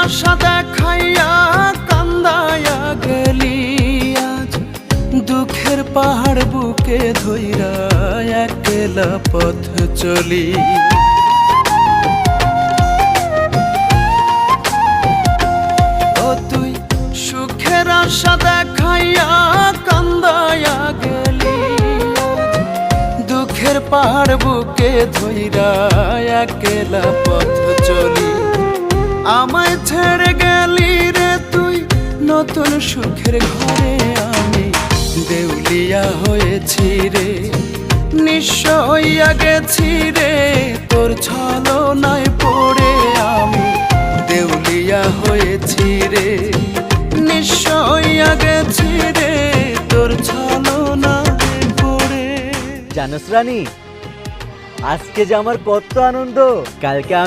আশা দেখাইয়া কান্দায়া গেলি আজ দুঃখের পাহাড় বুকে ধইরা একলা পথ চলি। ও তুই সুখের আশা দেখাইয়া কান্দায়া গেলি দুঃখের পাহাড় বুকে ধইরা একলা পথ চলি। আমায় ছেড়ে গেলি রে তুই নতুন সুখের ঘরে, আমি দেউলিয়া হয়েছি রে, নিঃস্ব হইয়া গেছি রে, তোর ছলনায় পড়ে আমি দেউলিয়া হয়েছি রে, নিঃস্ব হইয়া গেছি রে, তোর ছলনায় পড়ে। জানোস রানী, আজকে যে আমার কত আনন্দ। কালকে